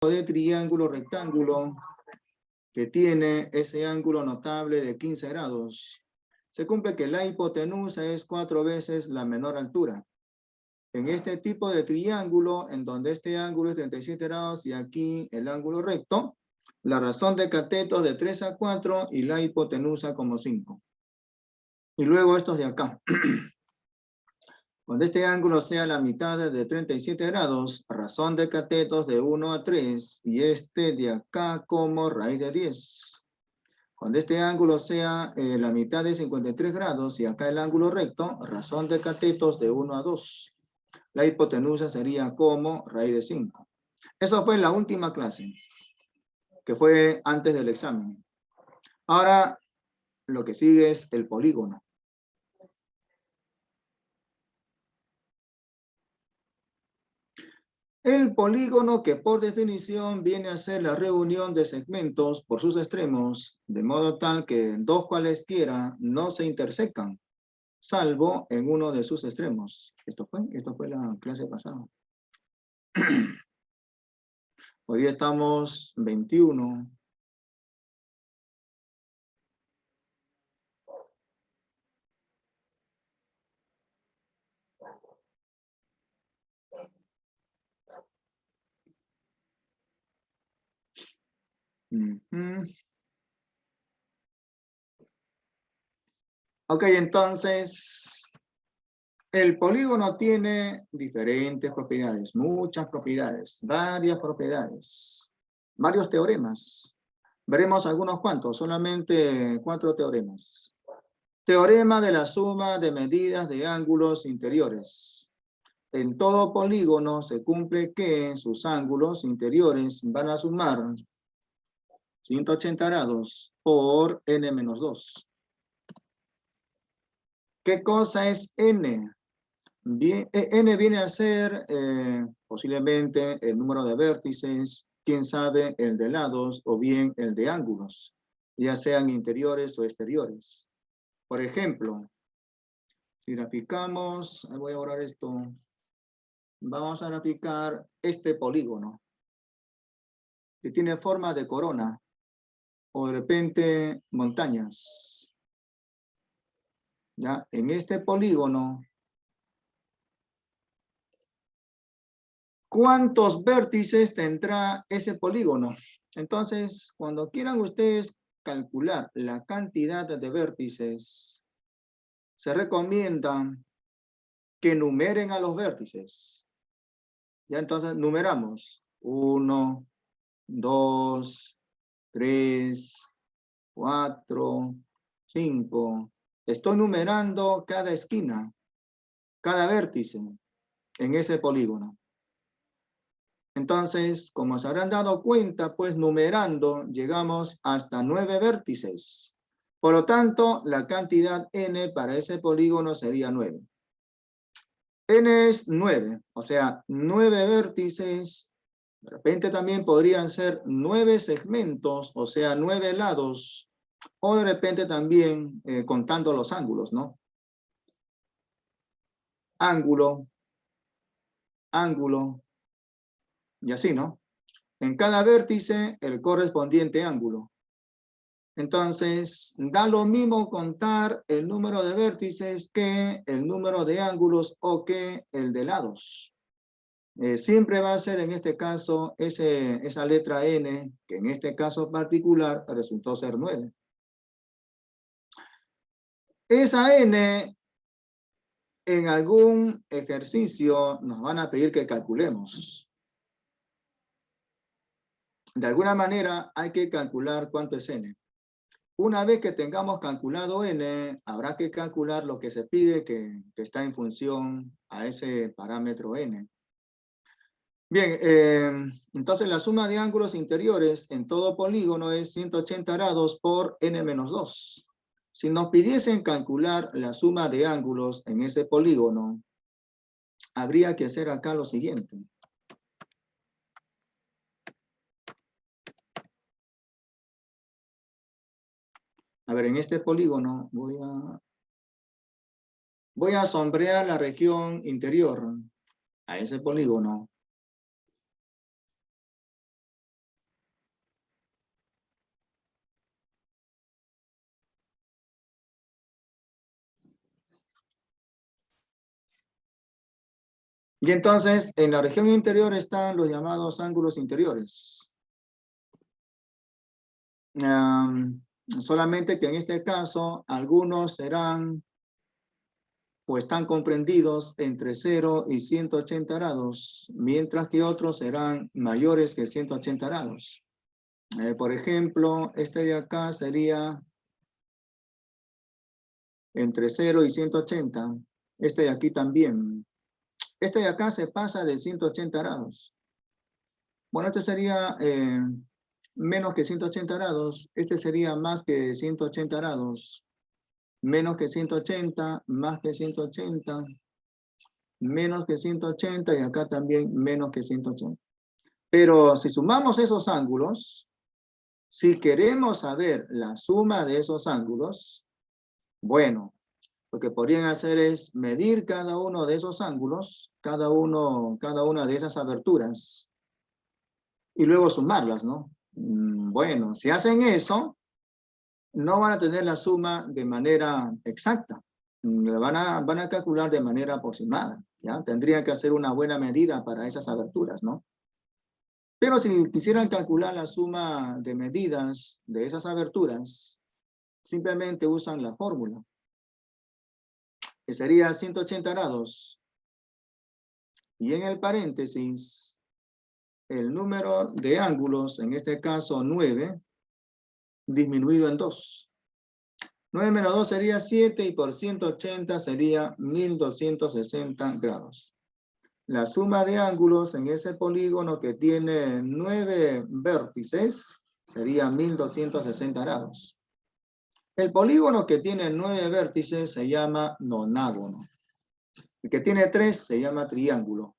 de triángulo rectángulo que tiene ese ángulo notable de 15 grados. Se cumple que la hipotenusa es 4 veces la menor altura. En este tipo de triángulo, en donde este ángulo es 37 grados y aquí el ángulo recto, la razón de catetos de 3 a 4 y la hipotenusa como 5. Y luego estos de acá. Cuando este ángulo sea la mitad de 37 grados, razón de catetos de 1 a 3 y este de acá como raíz de 10. Cuando este ángulo sea la mitad de 53 grados y acá el ángulo recto, razón de catetos de 1 a 2. La hipotenusa sería como raíz de 5. Eso fue la última clase, que fue antes del examen. Ahora, lo que sigue es el polígono. El polígono, que por definición viene a ser la reunión de segmentos por sus extremos, de modo tal que dos cualesquiera no se intersecan, salvo en uno de sus extremos. Esto fue la clase pasada. Hoy día estamos 21. Ok, entonces, el polígono tiene diferentes propiedades, muchas propiedades, varias propiedades, varios teoremas. Veremos algunos cuantos, solamente 4 teoremas. Teorema de la suma de medidas de ángulos interiores. En todo polígono se cumple que sus ángulos interiores van a sumar 180 grados por n-2. ¿Qué cosa es n? Bien, n viene a ser posiblemente el número de vértices, quién sabe el de lados o bien el de ángulos, ya sean interiores o exteriores. Por ejemplo, si graficamos, voy a borrar esto, vamos a graficar este polígono que tiene forma de corona o de repente montañas. ¿Ya? En este polígono, ¿cuántos vértices tendrá ese polígono? Entonces, cuando quieran ustedes calcular la cantidad de vértices, se recomienda que numeren a los vértices. Ya entonces numeramos. 1, 2, 3, 4, 5. Estoy numerando cada esquina, cada vértice en ese polígono. Entonces, como se habrán dado cuenta, pues numerando llegamos hasta 9 vértices. Por lo tanto, la cantidad n para ese polígono sería 9. N es 9, o sea, 9 vértices. De repente también podrían ser 9 segmentos, o sea, 9 lados. O de repente también contando los ángulos, ¿no? Ángulo, ángulo, y así, ¿no? En cada vértice, el correspondiente ángulo. Entonces, da lo mismo contar el número de vértices que el número de ángulos o que el de lados. Siempre va a ser en este caso esa letra n, que en este caso particular resultó ser 9. Esa n, en algún ejercicio nos van a pedir que calculemos. De alguna manera hay que calcular cuánto es n. Una vez que tengamos calculado n, habrá que calcular lo que se pide que está en función a ese parámetro n. Bien, entonces la suma de ángulos interiores en todo polígono es 180 grados por n-2. Si nos pidiesen calcular la suma de ángulos en ese polígono, habría que hacer acá lo siguiente. A ver, en este polígono voy a sombrear la región interior a ese polígono. Y entonces, en la región interior están los llamados ángulos interiores. Solamente que en este caso, algunos serán o están comprendidos entre 0 y 180 grados, mientras que otros serán mayores que 180 grados. Por ejemplo, este de acá sería entre 0 y 180. Este de aquí también. Este de acá se pasa de 180 grados. Bueno, este sería menos que 180 grados. Este sería más que 180 grados. Menos que 180, más que 180, menos que 180 y acá también menos que 180. Pero si sumamos esos ángulos, si queremos saber la suma de esos ángulos, bueno, lo que podrían hacer es medir cada uno de esos ángulos, cada una de esas aberturas, y luego sumarlas, ¿no? Bueno, si hacen eso, no van a tener la suma de manera exacta. Van a calcular de manera aproximada, ¿ya? Tendrían que hacer una buena medida para esas aberturas, ¿no? Pero si quisieran calcular la suma de medidas de esas aberturas, simplemente usan la fórmula, que sería 180 grados. Y en el paréntesis, el número de ángulos, en este caso 9, disminuido en 2. 9 menos 2 sería 7 y por 180 sería 1260 grados. La suma de ángulos en ese polígono que tiene 9 vértices sería 1260 grados. El polígono que tiene 9 vértices se llama nonágono. El que tiene 3 se llama triángulo.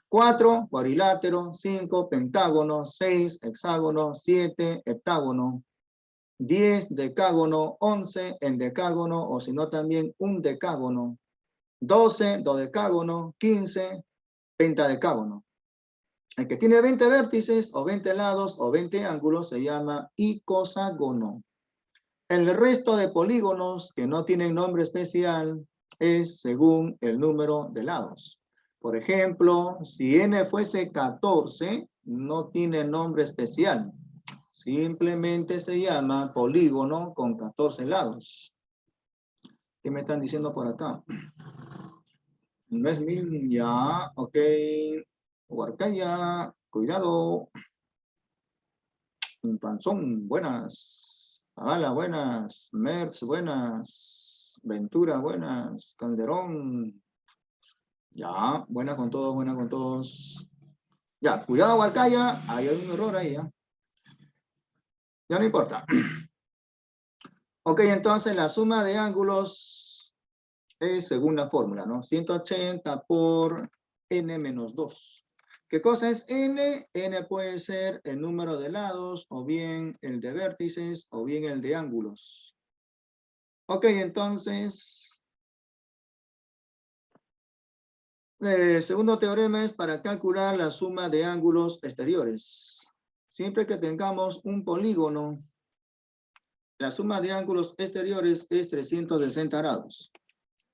4, cuadrilátero. 5, pentágono. 6, hexágono. 7, heptágono. 10, decágono. 11, endecágono, o si no también un decágono. 12, dodecágono. 15, pentadecágono. El que tiene 20 vértices o 20 lados o 20 ángulos se llama icoságono. El resto de polígonos que no tienen nombre especial es según el número de lados. Por ejemplo, si n fuese 14, no tiene nombre especial. Simplemente se llama polígono con 14 lados. ¿Qué me están diciendo por acá? No es 1000, ya, ok. Huarcaya, cuidado. Panzón, buenas. Ala, buenas. Merz, buenas. Ventura, buenas. Calderón. Ya, buenas con todos, buenas con todos. Ya, cuidado, Huarcaya. Ahí hay un error ahí, ¿ya? Ya no importa. Ok, entonces la suma de ángulos es según la fórmula, ¿no? 180 por n menos 2. ¿Qué cosa es n? N puede ser el número de lados, o bien el de vértices, o bien el de ángulos. Ok, entonces, el segundo teorema es para calcular la suma de ángulos exteriores. Siempre que tengamos un polígono, la suma de ángulos exteriores es 360 grados.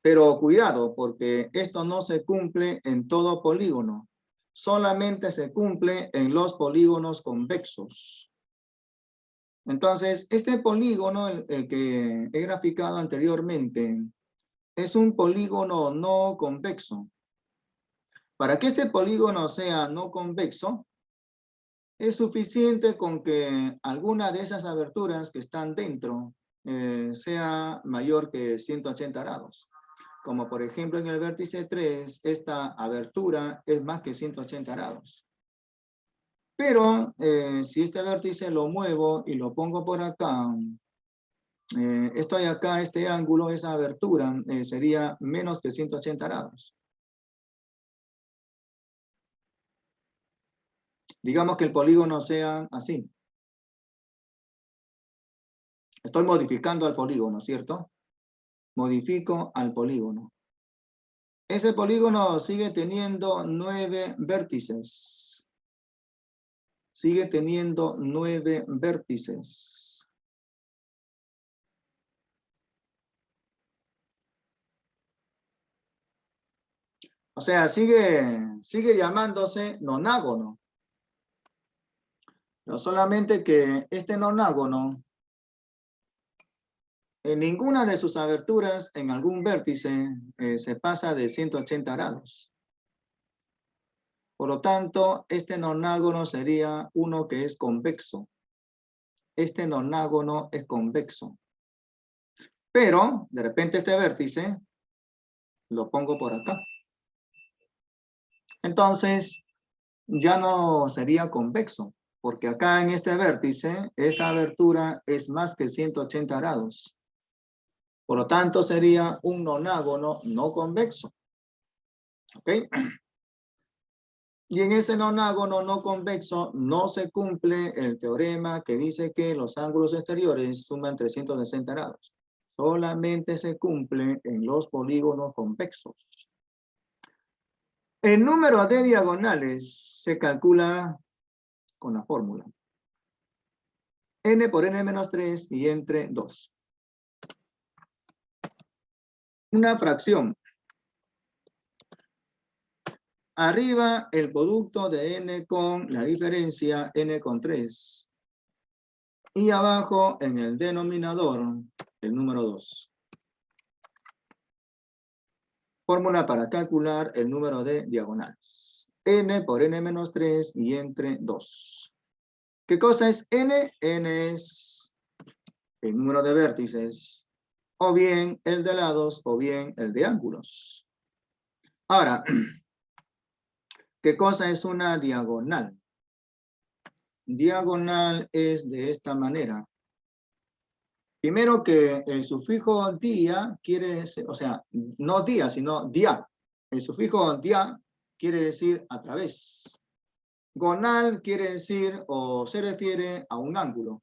Pero cuidado, porque esto no se cumple en todo polígono. Solamente se cumple en los polígonos convexos. Entonces, este polígono, el que he graficado anteriormente, es un polígono no convexo. Para que este polígono sea no convexo, es suficiente con que alguna de esas aberturas que están dentro sea mayor que 180 grados. Como por ejemplo en el vértice 3, esta abertura es más que 180 grados. Pero si este vértice lo muevo y lo pongo por acá, esto de acá, este ángulo, esa abertura, sería menos que 180 grados. Digamos que el polígono sea así. Estoy modificando al polígono, ¿cierto? Modifico al polígono. Ese polígono sigue teniendo 9 vértices. Sigue teniendo 9 vértices. O sea, sigue llamándose nonágono. No solamente que este nonágono, en ninguna de sus aberturas, en algún vértice, se pasa de 180 grados. Por lo tanto, este nonágono sería uno que es convexo. Este nonágono es convexo. Pero, de repente, este vértice lo pongo por acá. Entonces, ya no sería convexo, porque acá en este vértice, esa abertura es más que 180 grados. Por lo tanto, sería un nonágono no convexo. ¿Ok? Y en ese nonágono no convexo no se cumple el teorema que dice que los ángulos exteriores suman 360 grados. Solamente se cumple en los polígonos convexos. El número de diagonales se calcula con la fórmula. N por N menos 3 y entre 2. Una fracción. Arriba el producto de N con la diferencia N con 3. Y abajo en el denominador el número 2. Fórmula para calcular el número de diagonales. N por N menos 3 y entre 2. ¿Qué cosa es N? N es el número de vértices, o bien el de lados, o bien el de ángulos. Ahora, ¿qué cosa es una diagonal? Diagonal es de esta manera. Primero que el sufijo dia quiere decir, o sea, no dia, sino dia. El sufijo dia quiere decir a través. Gonal quiere decir o se refiere a un ángulo.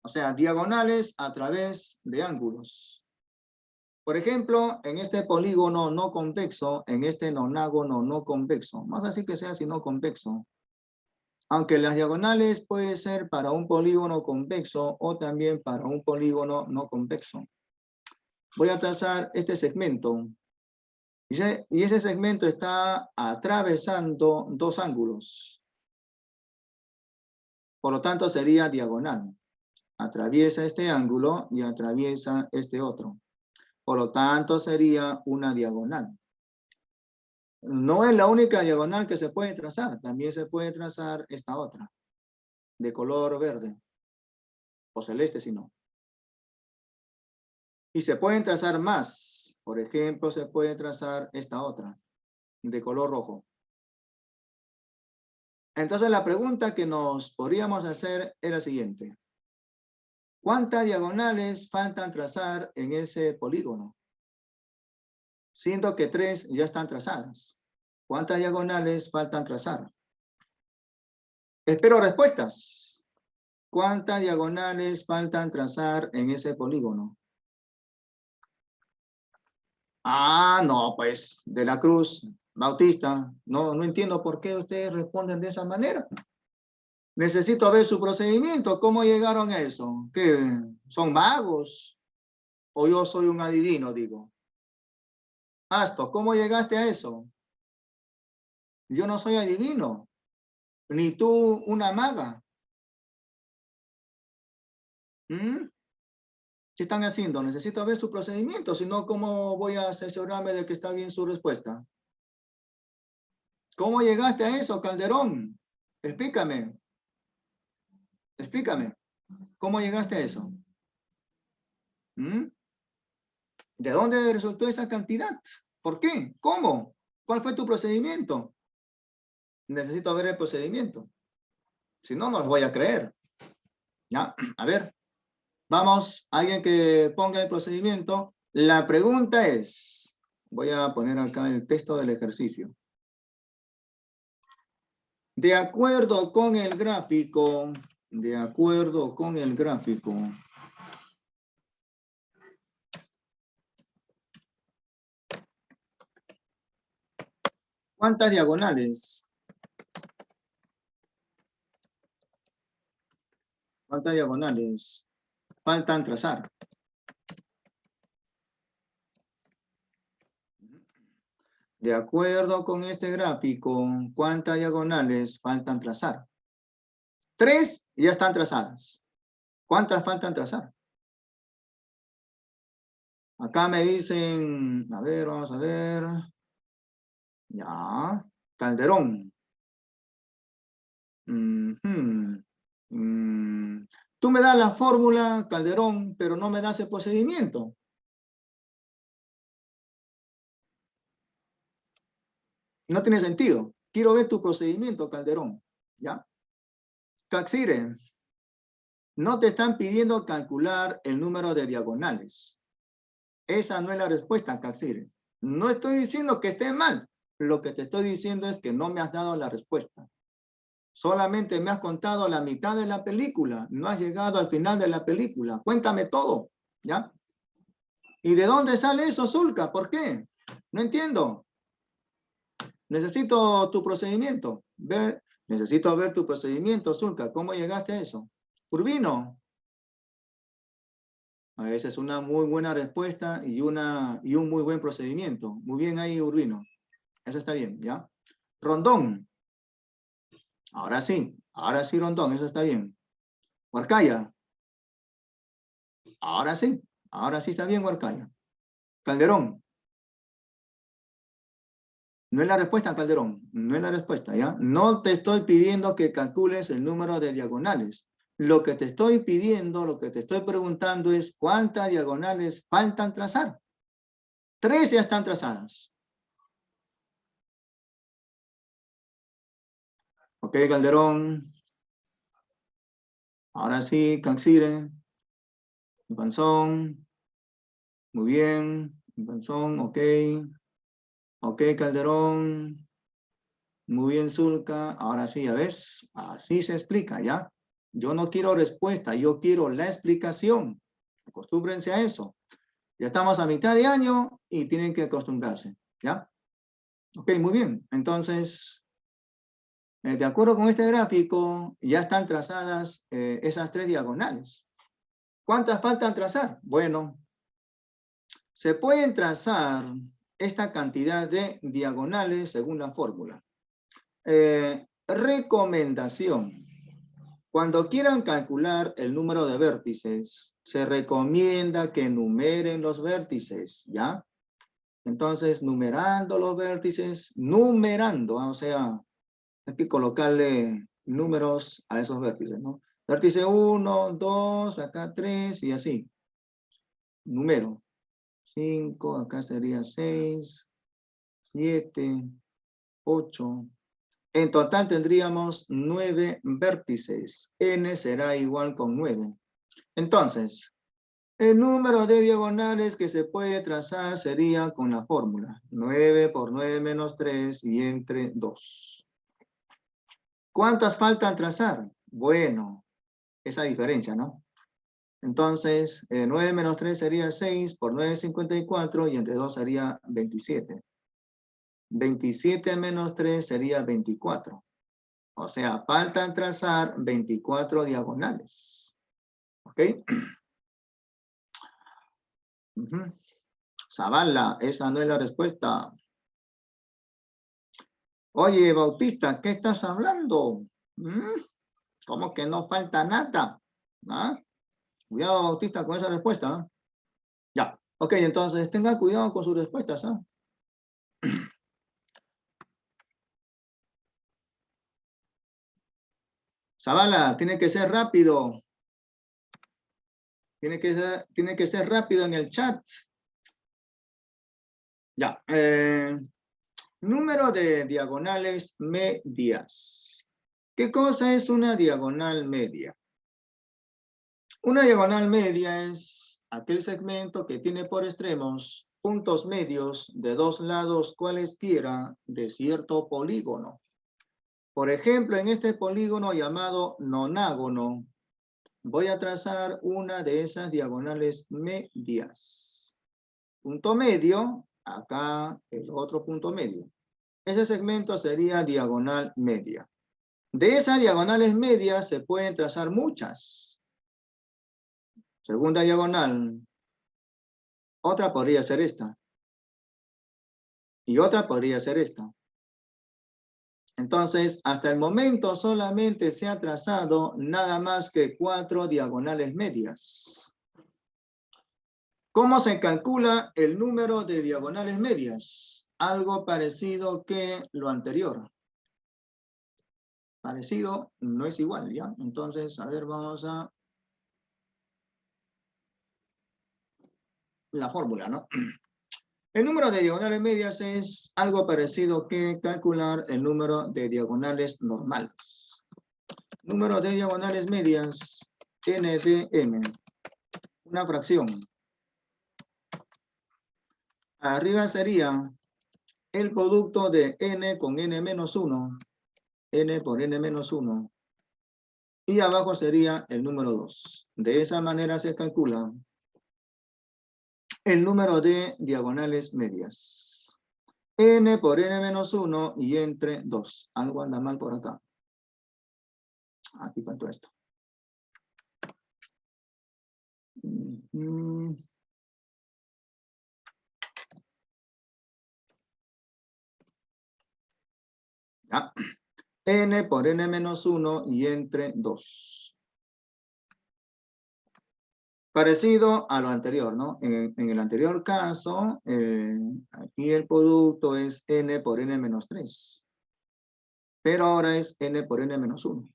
O sea, diagonales a través de ángulos. Por ejemplo, en este polígono no convexo, en este nonágono no convexo, más así que sea sino convexo. Aunque las diagonales puede ser para un polígono convexo o también para un polígono no convexo. Voy a trazar este segmento. Y ese segmento está atravesando dos ángulos. Por lo tanto, sería diagonal. Atraviesa este ángulo y atraviesa este otro. Por lo tanto, sería una diagonal. No es la única diagonal que se puede trazar. También se puede trazar esta otra, de color verde. O celeste, si no. Y se pueden trazar más. Por ejemplo, se puede trazar esta otra, de color rojo. Entonces, la pregunta que nos podríamos hacer es la siguiente. ¿Cuántas diagonales faltan trazar en ese polígono? Siendo que 3 ya están trazadas. ¿Cuántas diagonales faltan trazar? Espero respuestas. ¿Cuántas diagonales faltan trazar en ese polígono? Ah, no, pues, de la Cruz, Bautista. No entiendo por qué ustedes responden de esa manera. Necesito ver su procedimiento. ¿Cómo llegaron a eso? ¿Qué? ¿Son magos? ¿O yo soy un adivino, digo? Asto, ¿cómo llegaste a eso? Yo no soy adivino. Ni tú una maga. ¿Mm? ¿Qué están haciendo? Necesito ver su procedimiento, si no, ¿cómo voy a asesorarme de que está bien su respuesta? ¿Cómo llegaste a eso, Calderón? Explícame. Explícame. ¿Cómo llegaste a eso? ¿Mm? ¿De dónde resultó esa cantidad? ¿Por qué? ¿Cómo? ¿Cuál fue tu procedimiento? Necesito ver el procedimiento. Si no, no los voy a creer. ¿Ya? A ver. Vamos, alguien que ponga el procedimiento. La pregunta es, voy a poner acá el texto del ejercicio. De acuerdo con el gráfico, ¿cuántas diagonales? ¿Cuántas diagonales faltan trazar? De acuerdo con este gráfico, ¿cuántas diagonales faltan trazar? 3 ya están trazadas. ¿Cuántas faltan trazar? Acá me dicen, a ver, vamos a ver. Ya, Calderón. Tú me das la fórmula, Calderón, pero no me das el procedimiento. No tiene sentido. Quiero ver tu procedimiento, Calderón. ¿Ya? Caxire, no te están pidiendo calcular el número de diagonales. Esa no es la respuesta, Caxire. No estoy diciendo que esté mal. Lo que te estoy diciendo es que no me has dado la respuesta. Solamente me has contado la mitad de la película. No has llegado al final de la película. Cuéntame todo. ¿Ya? ¿Y de dónde sale eso, Zulka? ¿Por qué? No entiendo. Necesito tu procedimiento. Necesito ver tu procedimiento, Zulka. ¿Cómo llegaste a eso? Urbino. Esa es una muy buena respuesta y un muy buen procedimiento. Muy bien ahí, Urbino. Eso está bien, ¿ya? Rondón. Ahora sí, Rondón, eso está bien. Huarcaya. Ahora sí está bien, Huarcaya. Calderón. No es la respuesta, Calderón. No es la respuesta, ¿ya? No te estoy pidiendo que calcules el número de diagonales. Lo que te estoy pidiendo, lo que te estoy preguntando es ¿cuántas diagonales faltan trazar? 3 ya están trazadas. Ok, Calderón. Ahora sí, Caxire. Panzón. Muy bien. Panzón, ok. Ok, Calderón. Muy bien, Zulka. Ahora sí, ya ves. Así se explica, ¿ya? Yo no quiero respuesta, yo quiero la explicación. Acostúmbrense a eso. Ya estamos a mitad de año y tienen que acostumbrarse, ¿ya? Ok, muy bien. Entonces, de acuerdo con este gráfico, ya están trazadas esas 3 diagonales. ¿Cuántas faltan trazar? Bueno, se pueden trazar esta cantidad de diagonales según la fórmula. Recomendación. Cuando quieran calcular el número de vértices, se recomienda que numeren los vértices, ¿ya? Entonces, numerando los vértices, o sea, hay que colocarle números a esos vértices, ¿no? Vértice 1, 2, acá 3 y así. Número. 5, acá sería 6, 7, 8. En total tendríamos 9 vértices. N será igual con 9. Entonces, el número de diagonales que se puede trazar sería con la fórmula. 9 por 9 menos 3 y entre 2. ¿Cuántas faltan trazar? Bueno, esa diferencia, ¿no? Entonces, 9 menos 3 sería 6, por 9 es 54 y entre 2 sería 27. 27 menos 3 sería 24. O sea, faltan trazar 24 diagonales. ¿Ok? Zavala, esa no es la respuesta. Oye, Bautista, ¿qué estás hablando? ¿Cómo que no falta nada? ¿Ah? Cuidado, Bautista, con esa respuesta. Ya. Ok, entonces tenga cuidado con sus respuestas. Zavala, tiene que ser rápido. Tiene que ser rápido en el chat. Ya. Número de diagonales medias. ¿Qué cosa es una diagonal media? Una diagonal media es aquel segmento que tiene por extremos puntos medios de 2 lados cualesquiera de cierto polígono. Por ejemplo, en este polígono llamado nonágono, voy a trazar una de esas diagonales medias. Punto medio, acá el otro punto medio. Ese segmento sería diagonal media. De esas diagonales medias se pueden trazar muchas. Segunda diagonal. Otra podría ser esta. Y otra podría ser esta. Entonces, hasta el momento solamente se ha trazado nada más que 4 diagonales medias. ¿Cómo se calcula el número de diagonales medias? Algo parecido que lo anterior. Parecido no es igual, ¿ya? Entonces, a ver, vamos a la fórmula, ¿no? El número de diagonales medias es algo parecido que calcular el número de diagonales normales. Número de diagonales medias, n de m, una fracción. Arriba sería el producto de n con n menos 1, n por n menos 1, y abajo sería el número 2. De esa manera se calcula el número de diagonales medias. N por n menos 1 y entre 2. Algo anda mal por acá. Aquí faltó esto. Ya. N por n menos 1 y entre 2. Parecido a lo anterior, ¿no? En el anterior caso, aquí el producto es n por n menos 3. Pero ahora es n por n menos 1.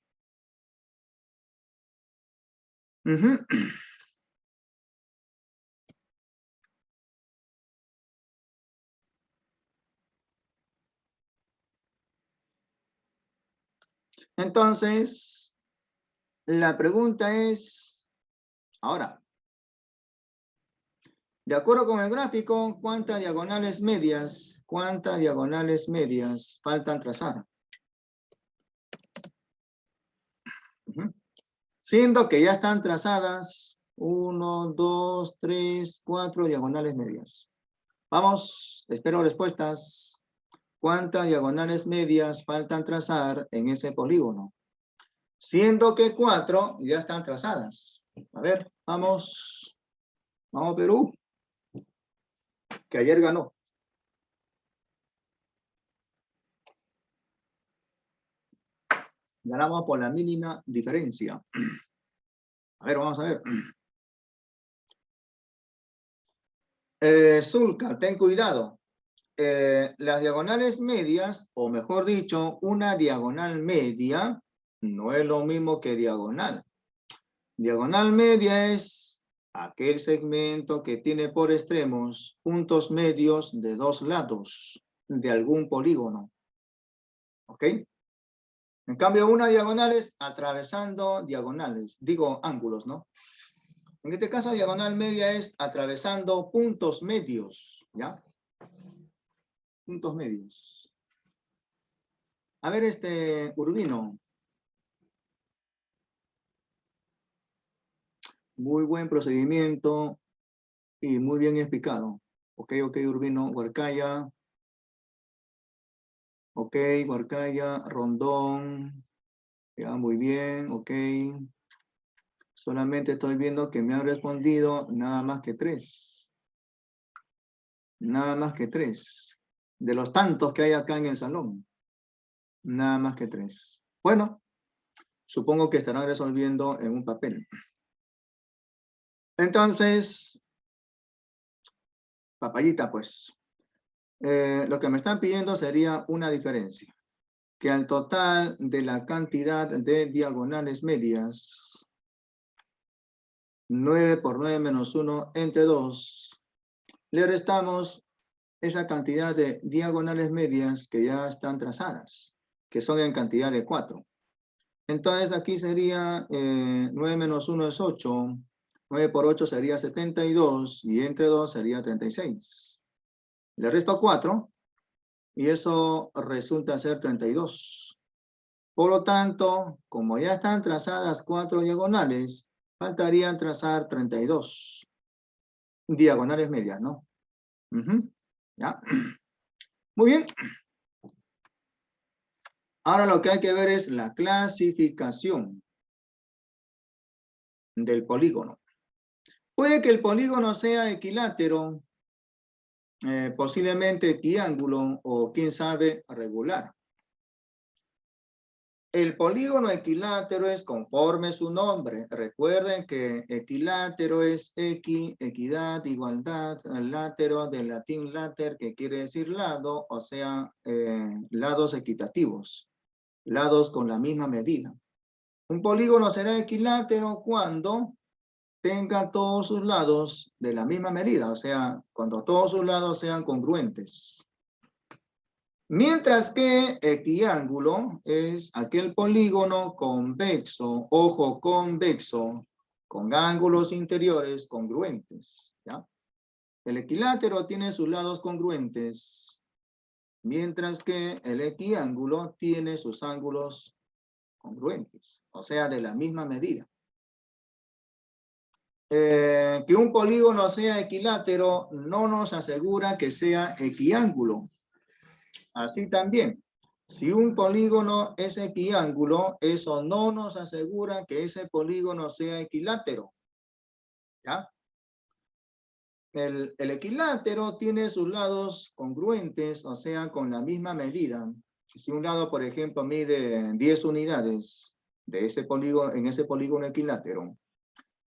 Entonces, la pregunta es, ahora, de acuerdo con el gráfico, ¿cuántas diagonales medias faltan trazar? Siendo que ya están trazadas 1, 2, 3, 4 diagonales medias. Vamos, espero respuestas. ¿Cuántas diagonales medias faltan trazar en ese polígono? Siendo que 4 ya están trazadas. A ver, vamos. Vamos, Perú. Que ayer ganó. Ganamos por la mínima diferencia. A ver, vamos a ver. Zulka, ten cuidado. Las diagonales medias, o mejor dicho, una diagonal media, no es lo mismo que diagonal. Diagonal media es aquel segmento que tiene por extremos puntos medios de dos lados de algún polígono. ¿Ok? En cambio, una diagonal es atravesando diagonales, digo ángulos, ¿no? En este caso, diagonal media es atravesando puntos medios, ¿ya? Puntos medios. A ver, Urbino. Muy buen procedimiento y muy bien explicado. Ok, Urbino, Huarcaya. Ok, Huarcaya, Rondón. Ya, muy bien, ok. Solamente estoy viendo que me han respondido nada más que 3. Nada más que 3. De los tantos que hay acá en el salón. Nada más que 3. Bueno, supongo que estarán resolviendo en un papel. Entonces, papayita, pues. Lo que me están pidiendo sería una diferencia. Que al total de la cantidad de diagonales medias, 9 por 9 menos 1 entre 2, le restamos esa cantidad de diagonales medias que ya están trazadas, que son en cantidad de 4. Entonces aquí sería 9 menos 1 es 8, 9 por 8 sería 72 y entre 2 sería 36. Le resto 4 y eso resulta ser 32. Por lo tanto, como ya están trazadas 4 diagonales, faltarían trazar 32 diagonales medias, ¿no? ¿Ya? Muy bien. Ahora lo que hay que ver es la clasificación del polígono. Puede que el polígono sea equilátero. posiblemente equiángulo o quién sabe regular. El polígono equilátero es conforme su nombre. Recuerden que equilátero es equidad, igualdad, látero del latín later, que quiere decir lado, o sea, lados equitativos, lados con la misma medida. Un polígono será equilátero cuando tenga todos sus lados de la misma medida, o sea, cuando todos sus lados sean congruentes. Mientras que equiángulo es aquel polígono convexo, ojo, convexo, con ángulos interiores congruentes, ¿ya? El equilátero tiene sus lados congruentes, mientras que el equiángulo tiene sus ángulos congruentes, o sea, de la misma medida. Que un polígono sea equilátero no nos asegura que sea equiángulo. Así también, si un polígono es equiángulo, eso no nos asegura que ese polígono sea equilátero. ¿Ya? El equilátero tiene sus lados congruentes, o sea, con la misma medida. Si un lado, por ejemplo, mide 10 unidades de ese polígono, en ese polígono equilátero,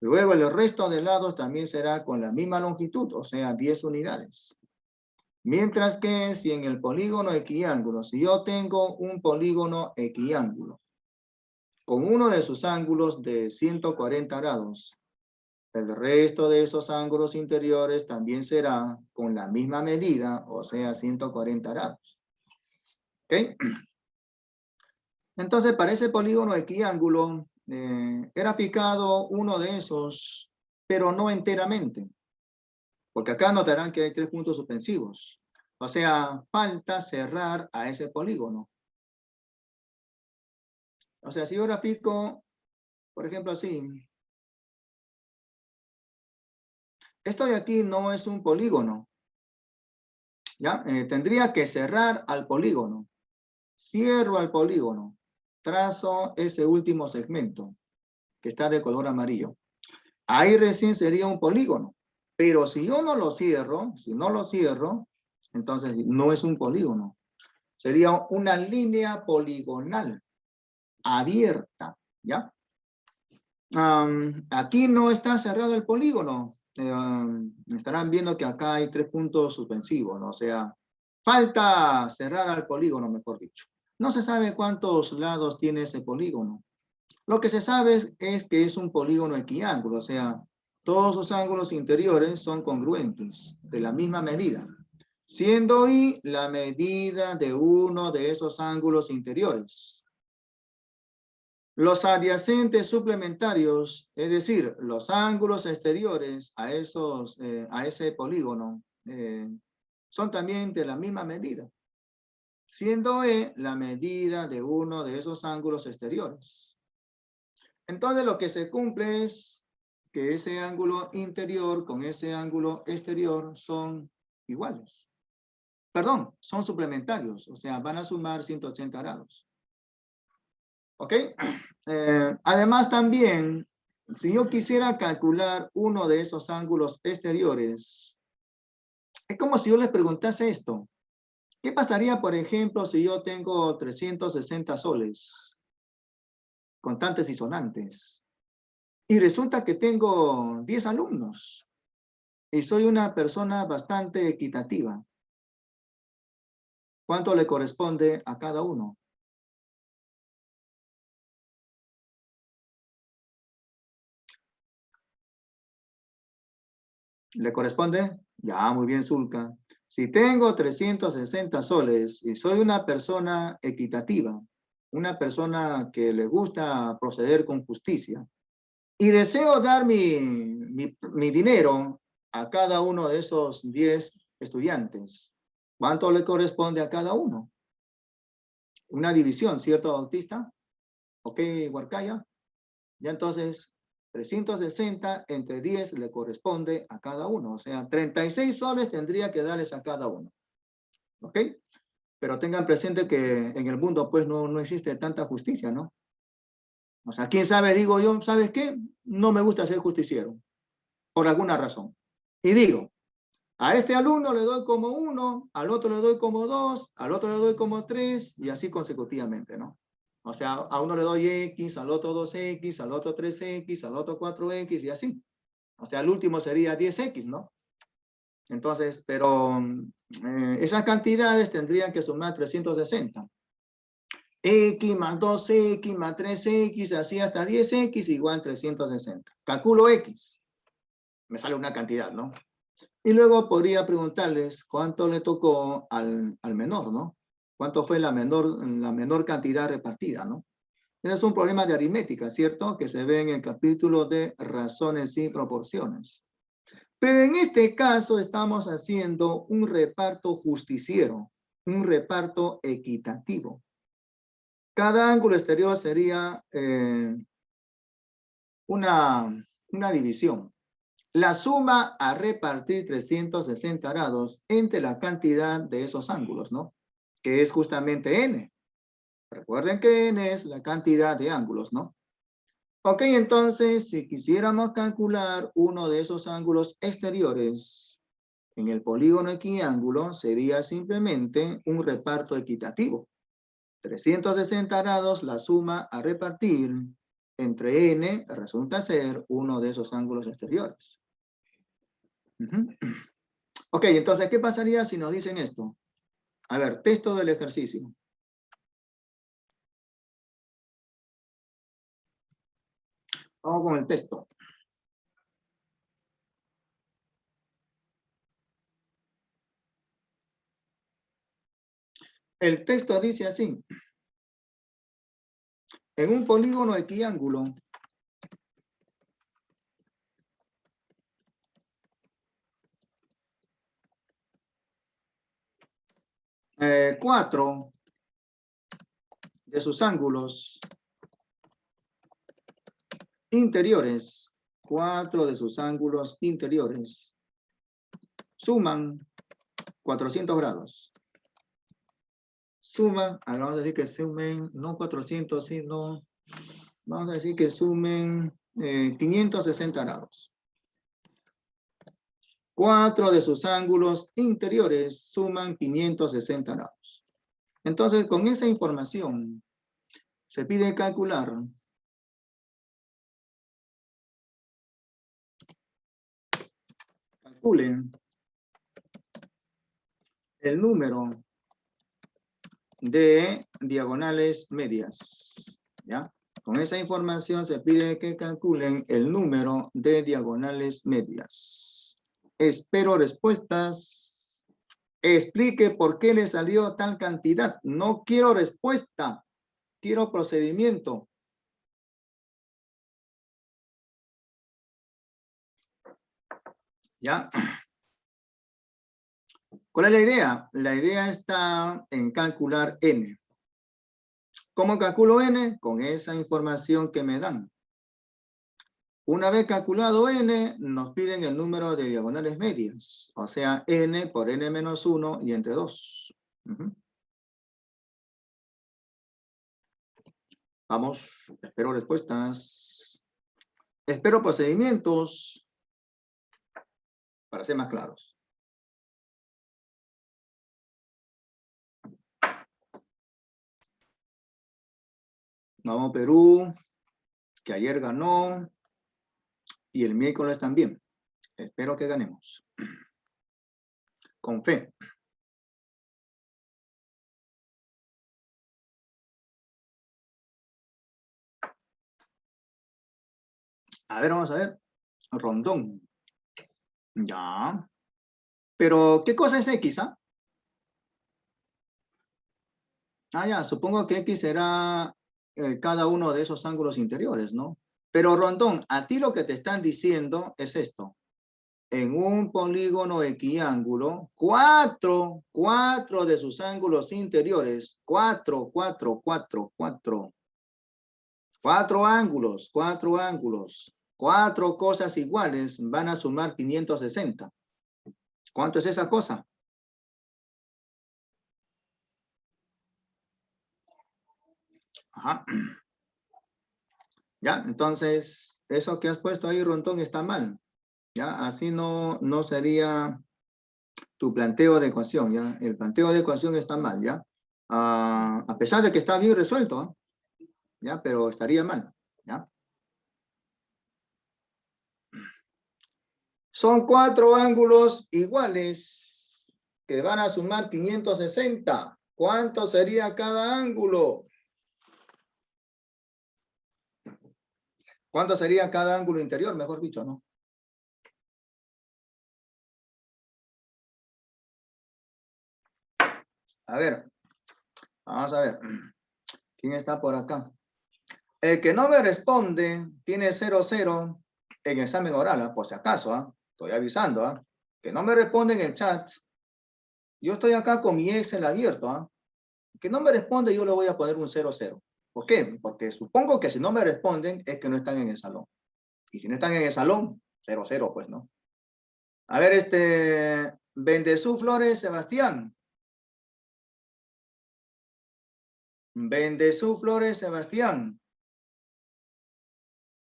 luego el resto de lados también será con la misma longitud, o sea, 10 unidades. Mientras que si en el polígono equiángulo, si yo tengo un polígono equiángulo con uno de sus ángulos de 140 grados, el resto de esos ángulos interiores también será con la misma medida, o sea, 140 grados. ¿Ok? Entonces, para ese polígono equiángulo, era fijado uno de esos, pero no enteramente. Porque acá notarán que hay 3 puntos suspensivos. O sea, falta cerrar a ese polígono. O sea, si yo grafico, por ejemplo, así. Esto de aquí no es un polígono. ¿Ya? Tendría que cerrar al polígono. Cierro al polígono. Trazo ese último segmento que está de color amarillo. Ahí recién sería un polígono. Pero si yo no lo cierro, si no lo cierro, entonces no es un polígono. Sería una línea poligonal abierta, ¿ya? Aquí no está cerrado el polígono. Estarán viendo que acá hay 3 puntos suspensivos, ¿no? O sea, falta cerrar al polígono, mejor dicho. No se sabe cuántos lados tiene ese polígono. Lo que se sabe es que es un polígono equiángulo, o sea, todos sus ángulos interiores son congruentes, de la misma medida, siendo I la medida de uno de esos ángulos interiores. Los adyacentes suplementarios, es decir, los ángulos exteriores a ese polígono, son también de la misma medida, siendo E la medida de uno de esos ángulos exteriores. Entonces lo que se cumple es que ese ángulo interior con ese ángulo exterior son iguales. Perdón, son suplementarios, o sea, van a sumar 180 grados. ¿Ok? Además también, si yo quisiera calcular uno de esos ángulos exteriores, es como si yo les preguntase esto. ¿Qué pasaría, por ejemplo, si yo tengo 360 soles, contantes y sonantes? Y resulta que tengo 10 alumnos y soy una persona bastante equitativa. ¿Cuánto le corresponde a cada uno? ¿Le corresponde? Ya, muy bien, Zulka. Si tengo 360 soles y soy una persona equitativa, una persona que le gusta proceder con justicia, y deseo dar mi dinero a cada uno de esos 10 estudiantes, ¿cuánto le corresponde a cada uno? Una división, ¿cierto, Bautista? ¿Ok, Huarcaya? Ya entonces, 360 entre 10 le corresponde a cada uno. O sea, 36 soles tendría que darles a cada uno. ¿Ok? Pero tengan presente que en el mundo pues no existe tanta justicia, ¿no? O sea, quién sabe, digo yo, ¿sabes qué? No me gusta ser justiciero, por alguna razón. Y digo, A este alumno le doy como 1, al otro le doy como 2, al otro le doy como 3 y así consecutivamente, ¿no? O sea, a uno le doy X, al otro 2X, al otro 3X, al otro 4X y así. O sea, el último sería 10X, ¿no? Entonces, pero esas cantidades tendrían que sumar 360. X más 2X más 3X, así hasta 10X igual 360. Calculo X. Me sale una cantidad, ¿no? Y luego podría preguntarles cuánto le tocó al menor, ¿no? ¿Cuánto fue la menor cantidad repartida, ¿no? Ese es un problema de aritmética, ¿cierto? Que se ve en el capítulo de razones y proporciones. Pero en este caso estamos haciendo un reparto justiciero, un reparto equitativo. Cada ángulo exterior sería una división. La suma a repartir 360 grados entre la cantidad de esos ángulos, ¿no? Que es justamente n. Recuerden que n es la cantidad de ángulos, ¿no? Ok, entonces, si quisiéramos calcular uno de esos ángulos exteriores en el polígono equiángulo, sería simplemente un reparto equitativo. 360 grados, la suma a repartir entre n resulta ser uno de esos ángulos exteriores. Ok, entonces, ¿qué pasaría si nos dicen esto? A ver, texto del ejercicio. Vamos con el texto. El texto dice así. En un polígono equiángulo, cuatro de sus ángulos interiores, suman 400 grados. Suman, vamos a decir que sumen, no 400, sino, vamos a decir que sumen 560 grados. 4 de sus ángulos interiores suman 560 grados. Entonces, con esa información, se pide calcular calculen el número de diagonales medias, ¿ya? Con esa información se pide que calculen el número de diagonales medias. Espero respuestas. Explique por qué le salió tal cantidad. No quiero respuesta, quiero procedimiento. ¿Ya? ¿Cuál es la idea? La idea está en calcular n. ¿Cómo calculo n? Con esa información que me dan. Una vez calculado n, nos piden el número de diagonales medias. O sea, n por n menos 1 y entre 2. Vamos, espero respuestas. Espero procedimientos para ser más claros. Vamos Perú, que ayer ganó y el miércoles también. Espero que ganemos. Con fe. A ver, vamos a ver. Rondón. Ya. Pero, ¿qué cosa es X, ah? Ya, supongo que X será cada uno de esos ángulos interiores, ¿no? Pero Rondón, a ti lo que te están diciendo es esto. En un polígono equiángulo, cuatro de sus ángulos interiores, cuatro ángulos, cuatro cosas iguales van a sumar 560. ¿Cuánto es esa cosa? Ajá. Ya, entonces, eso que has puesto ahí, Rondón, está mal. Ya, así no sería tu planteo de ecuación, ¿ya? El planteo de ecuación está mal, ¿ya? A pesar de que está bien resuelto, ¿eh? ¿Ya? Pero estaría mal, ¿ya? Son 4 ángulos iguales que van a sumar 560. ¿Cuánto sería cada ángulo? ¿Cuánto sería cada ángulo interior? Mejor dicho, ¿no? A ver, vamos a ver. ¿Quién está por acá? El que no me responde tiene 0,0 en examen oral, ¿eh? Por si acaso, ¿eh? Estoy avisando, ¿eh? Que no me responde en el chat. Yo estoy acá con mi Excel abierto, ¿eh? Que no me responde, yo le voy a poner un 0,0. ¿Por qué? Porque supongo que si no me responden es que no están en el salón. Y si no están en el salón, 0,0, pues, ¿no? A ver, Bendezú Flores Sebastián. Bendezú Flores Sebastián.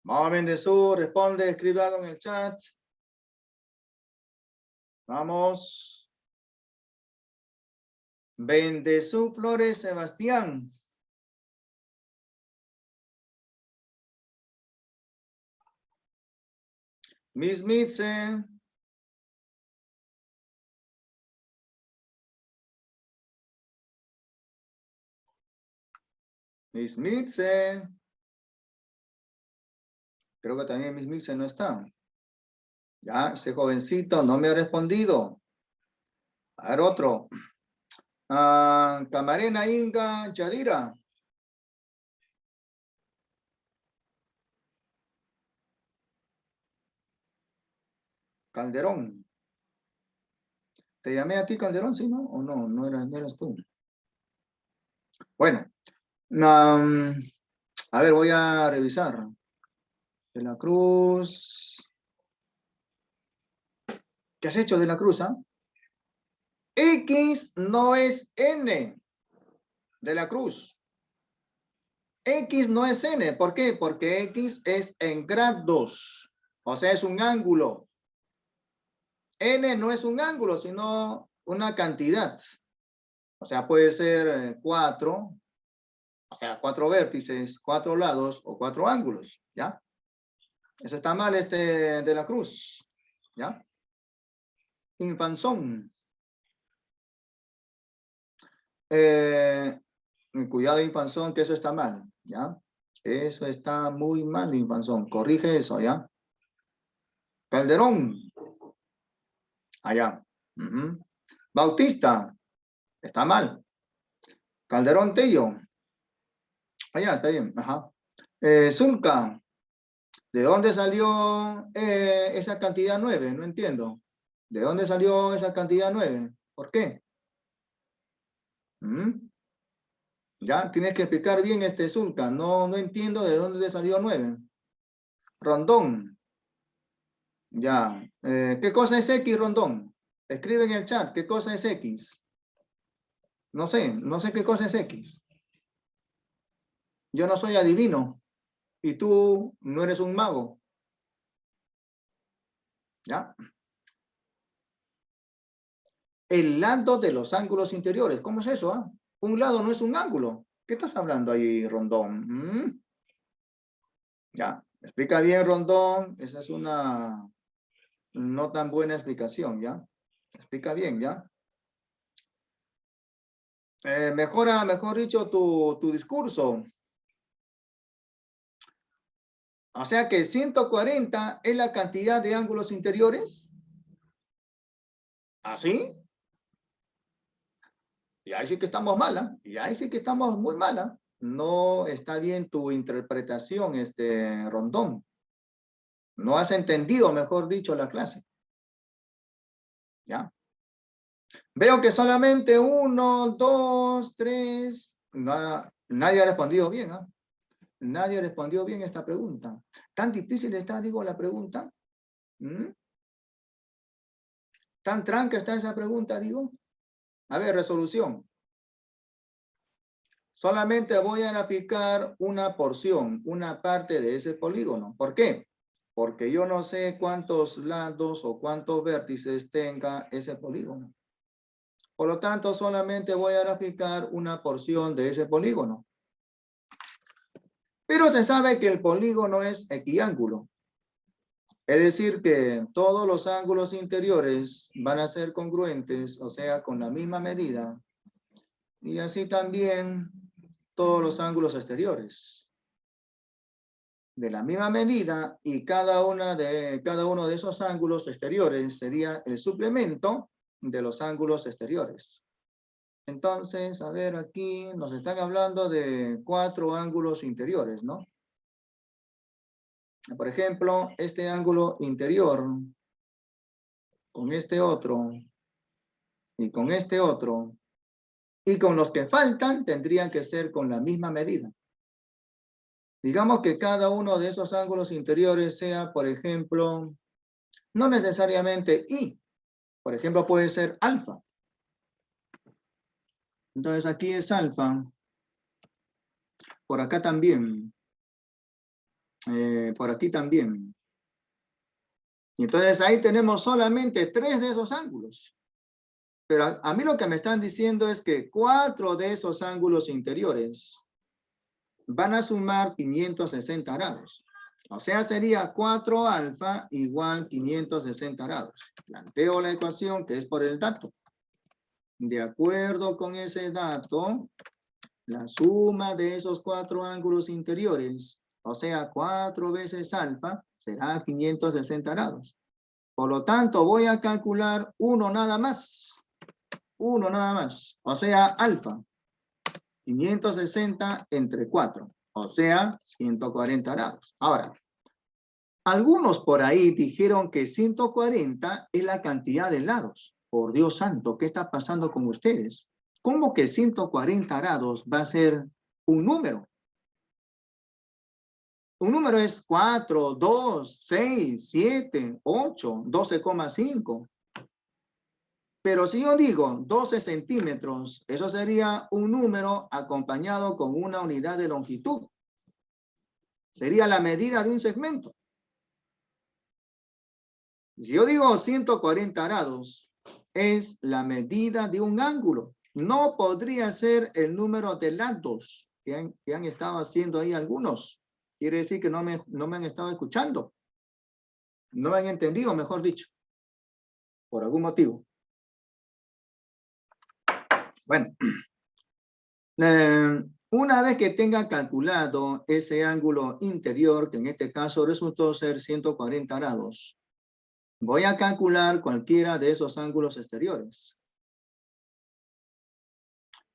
Vamos, Bendezú, responde, escribe algo en el chat. Vamos. Bendezú Flores Sebastián. Miss Mitze. Miss Mitze. Creo que también Miss Mitze no está. Ya, ese jovencito no me ha respondido. A ver, otro. Camarena Inga Yadira. Calderón. ¿Te llamé a ti, Calderón, sí, no? ¿O no? No eras tú. Bueno. A ver, voy a revisar. De la Cruz. ¿Qué has hecho de la Cruz, ah? X no es N. De la Cruz. X no es N. ¿Por qué? Porque X es en grados. O sea, es un ángulo. N no es un ángulo, sino una cantidad. O sea, puede ser 4, o sea, 4 vértices, 4 lados o 4 ángulos, ¿ya? Eso está mal, de la Cruz, ¿ya? Infanzón. Cuidado, Infanzón, que eso está mal, ¿ya? Eso está muy mal, Infanzón. Corrige eso, ¿ya? Calderón. Allá. Bautista. Está mal. Calderón Tello. Allá, está bien. Ajá. Zulca. ¿De dónde salió esa cantidad 9? No entiendo. ¿De dónde salió esa cantidad 9? ¿Por qué? Ya, tienes que explicar bien Zulca. No entiendo de dónde salió 9. Rondón. Ya. ¿Qué cosa es X, Rondón? Escribe en el chat, ¿qué cosa es X? No sé qué cosa es X. Yo no soy adivino. Y tú no eres un mago. ¿Ya? El lado de los ángulos interiores. ¿Cómo es eso? Ah? Un lado no es un ángulo. ¿Qué estás hablando ahí, Rondón? Ya, explica bien, Rondón. Esa es una no tan buena explicación, ¿ya? Explica bien, ¿ya? Mejora, mejor dicho, tu discurso. O sea que 140 es la cantidad de ángulos interiores. ¿Así? Y ahí sí que estamos mala. Y ahí sí que estamos muy mala. No está bien tu interpretación, Rondón. No has entendido, mejor dicho, la clase. ¿Ya? Veo que solamente 1, 2, 3. Nadie ha respondido bien, ¿ah? Nadie respondió bien esta pregunta. ¿Tan difícil está, digo, la pregunta? ¿Tan tranca está esa pregunta, digo? A ver, resolución. Solamente voy a graficar una porción, una parte de ese polígono. ¿Por qué? Porque yo no sé cuántos lados o cuántos vértices tenga ese polígono. Por lo tanto, solamente voy a graficar una porción de ese polígono. Pero se sabe que el polígono es equiángulo. Es decir, que todos los ángulos interiores van a ser congruentes, o sea, con la misma medida. Y así también todos los ángulos exteriores. De la misma medida, y cada uno de esos ángulos exteriores sería el suplemento de los ángulos exteriores. Entonces, a ver, aquí nos están hablando de 4 ángulos interiores, ¿no? Por ejemplo, este ángulo interior con este otro y con este otro, y con los que faltan tendrían que ser con la misma medida. Digamos que cada uno de esos ángulos interiores sea, por ejemplo, no necesariamente I, por ejemplo, puede ser alfa. Entonces aquí es alfa, por acá también, por aquí también. Y entonces ahí tenemos solamente 3 de esos ángulos. Pero a mí lo que me están diciendo es que 4 de esos ángulos interiores van a sumar 560 grados. O sea, sería 4 alfa igual 560 grados. Planteo la ecuación que es por el dato. De acuerdo con ese dato, la suma de esos 4 ángulos interiores, o sea, 4 veces alfa, será 560 grados. Por lo tanto, voy a calcular uno nada más. Uno nada más. O sea, alfa. 560 entre 4. O sea, 140 grados. Ahora, algunos por ahí dijeron que 140 es la cantidad de lados. Por Dios santo, ¿qué está pasando con ustedes? ¿Cómo que 140 grados va a ser un número? Un número es 4, 2, 6, 7, 8, 12,5. Pero si yo digo 12 centímetros, eso sería un número acompañado con una unidad de longitud. Sería la medida de un segmento. Si yo digo 140 grados, es la medida de un ángulo. No podría ser el número de lados que han estado haciendo ahí algunos. Quiere decir que no me han estado escuchando. No me han entendido, mejor dicho. Por algún motivo. Bueno. Una vez que tenga calculado ese ángulo interior, que en este caso resultó ser 140 grados, voy a calcular cualquiera de esos ángulos exteriores.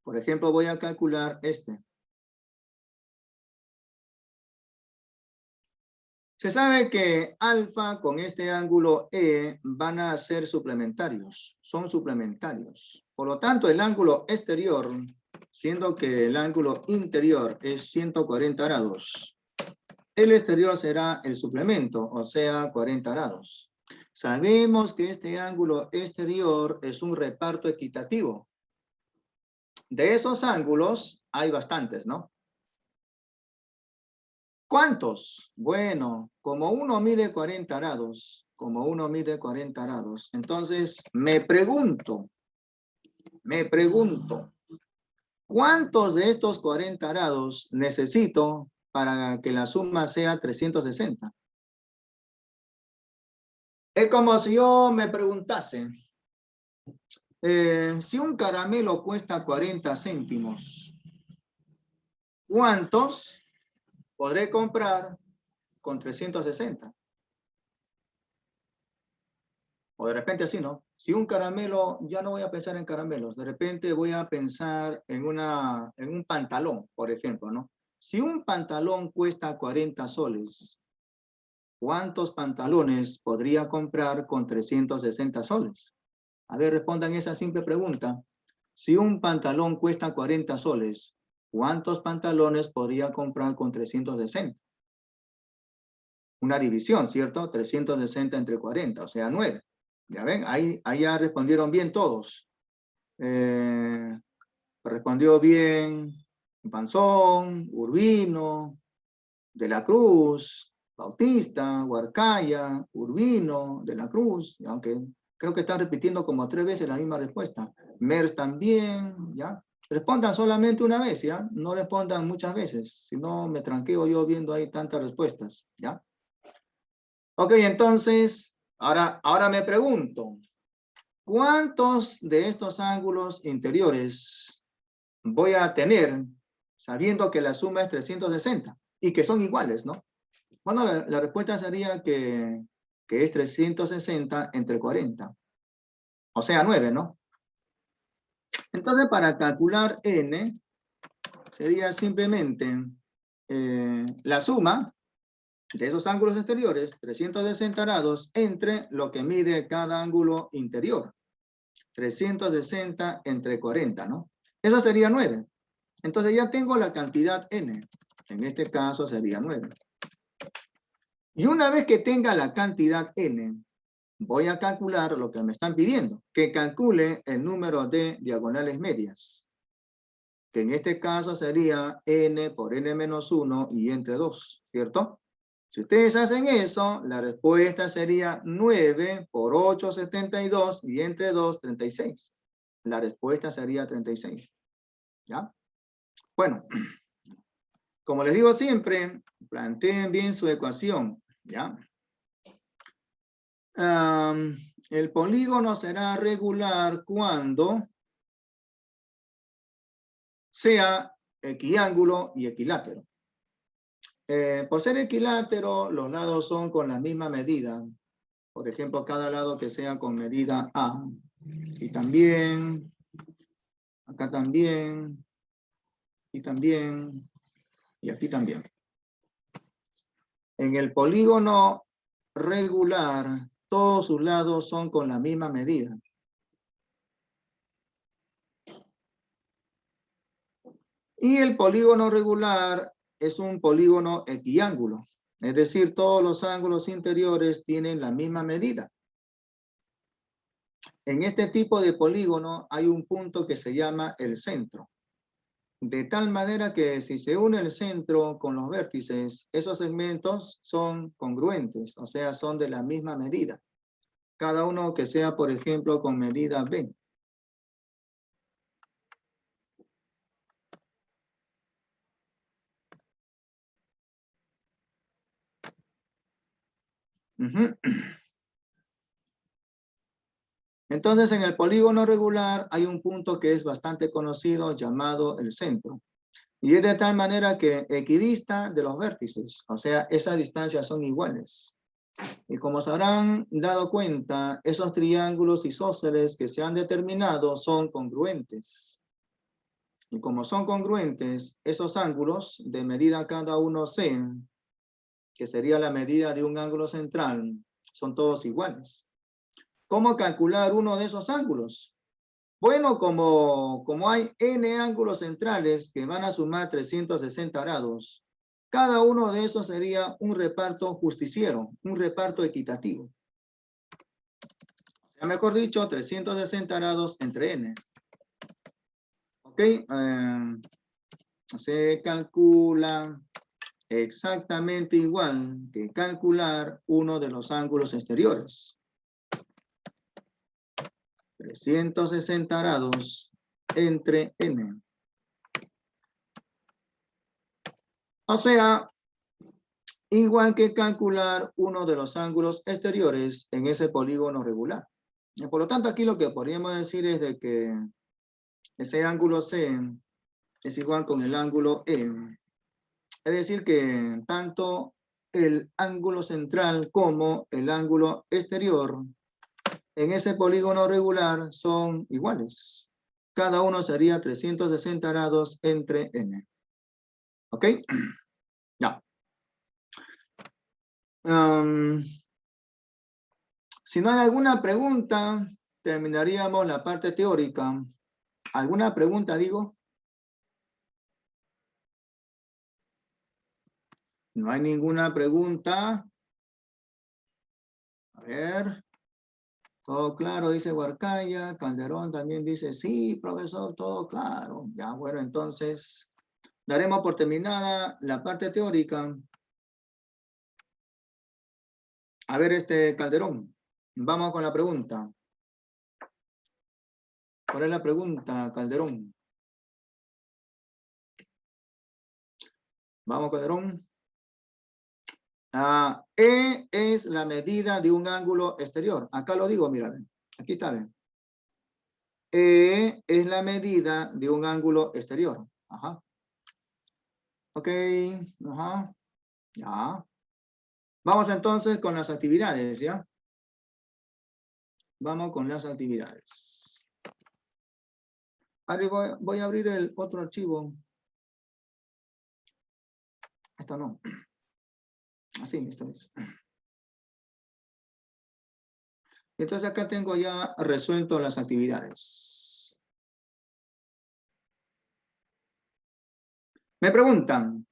Por ejemplo, voy a calcular este. Se sabe que alfa con este ángulo E van a ser suplementarios, son suplementarios. Por lo tanto, el ángulo exterior, siendo que el ángulo interior es 140 grados, el exterior será el suplemento, o sea, 40 grados. Sabemos que este ángulo exterior es un reparto equitativo. De esos ángulos hay bastantes, ¿no? ¿Cuántos? Bueno, como uno mide 40 grados, entonces me pregunto, ¿cuántos de estos 40 grados necesito para que la suma sea 360? Es como si yo me preguntase, si un caramelo cuesta 40 céntimos, ¿cuántos podré comprar con 360? O de repente así, ¿no? Si un caramelo, ya no voy a pensar en caramelos, de repente voy a pensar en un pantalón, por ejemplo, ¿no? Si un pantalón cuesta 40 soles, ¿cuántos pantalones podría comprar con 360 soles? A ver, respondan esa simple pregunta. Si un pantalón cuesta 40 soles, ¿cuántos pantalones podría comprar con 360? Una división, ¿cierto? 360 entre 40, o sea, 9. Ya ven, ahí ya respondieron bien todos. Respondió bien Panzón, Urbino, De la Cruz, Bautista, Huarcaya, Urbino, De la Cruz, aunque Creo que están repitiendo como 3 veces la misma respuesta. MERS también, ¿ya? Respondan solamente una vez, ¿ya? No respondan muchas veces, si no me tranqueo yo viendo ahí tantas respuestas, ¿ya? Ok, entonces, ahora me pregunto, ¿cuántos de estos ángulos interiores voy a tener sabiendo que la suma es 360 y que son iguales, ¿no? Bueno, la respuesta sería que es 360 entre 40. O sea, 9, ¿no? Entonces, para calcular n, sería simplemente la suma de esos ángulos exteriores, 360 grados, entre lo que mide cada ángulo interior. 360 entre 40, ¿no? Eso sería 9. Entonces ya tengo la cantidad n. En este caso sería 9. Y una vez que tenga la cantidad n, voy a calcular lo que me están pidiendo, que calcule el número de diagonales medias, que en este caso sería n por n menos 1 y entre 2, ¿cierto? Si ustedes hacen eso, la respuesta sería 9 por 8, 72 y entre 2, 36. La respuesta sería 36, ¿ya? Bueno, como les digo siempre, planteen bien su ecuación, ¿ya? El polígono será regular cuando sea equiángulo y equilátero. Por ser equilátero, los lados son con la misma medida. Por ejemplo, cada lado que sea con medida A. Y también, acá también, y también, y aquí también. En el polígono regular, todos sus lados son con la misma medida. Y el polígono regular es un polígono equiángulo. Es decir, todos los ángulos interiores tienen la misma medida. En este tipo de polígono hay un punto que se llama el centro. De tal manera que si se une el centro con los vértices, esos segmentos son congruentes, o sea, son de la misma medida. Cada uno que sea, por ejemplo, con medida B. Entonces, en el polígono regular hay un punto que es bastante conocido llamado el centro. Y es de tal manera que equidista de los vértices, o sea, esas distancias son iguales. Y como se habrán dado cuenta, esos triángulos isósceles que se han determinado son congruentes. Y como son congruentes, esos ángulos de medida cada uno C, que sería la medida de un ángulo central, son todos iguales. ¿Cómo calcular uno de esos ángulos? Bueno, como hay n ángulos centrales que van a sumar 360 grados, cada uno de esos sería un reparto justiciero, un reparto equitativo. O sea, mejor dicho, 360 grados entre n. ¿Ok? Se calcula exactamente igual que calcular uno de los ángulos exteriores. 360 grados entre n. O sea, igual que calcular uno de los ángulos exteriores en ese polígono regular. Por lo tanto, aquí lo que podríamos decir es de que ese ángulo C es igual con el ángulo E. Es decir, que tanto el ángulo central como el ángulo exterior en ese polígono regular son iguales. Cada uno sería 360 grados entre n. ¿Ok? Ya. Si no hay alguna pregunta, terminaríamos la parte teórica. ¿Alguna pregunta, digo? No hay ninguna pregunta. A ver. Todo claro, dice Huarcaya. Calderón también dice, sí, profesor, todo claro. Ya, bueno, entonces, daremos por terminada la parte teórica. A ver, Calderón, vamos con la pregunta. ¿Cuál es la pregunta, Calderón? Vamos, Calderón. E es la medida de un ángulo exterior. Acá lo digo, mira, aquí está bien. E es la medida de un ángulo exterior. Ajá. Ok, ajá. Ya. Vamos entonces con las actividades, ¿ya? Vamos con las actividades. Ahora voy a abrir el otro archivo. Esto no. Así, esto es. Entonces acá tengo ya resuelto las actividades. Me preguntan,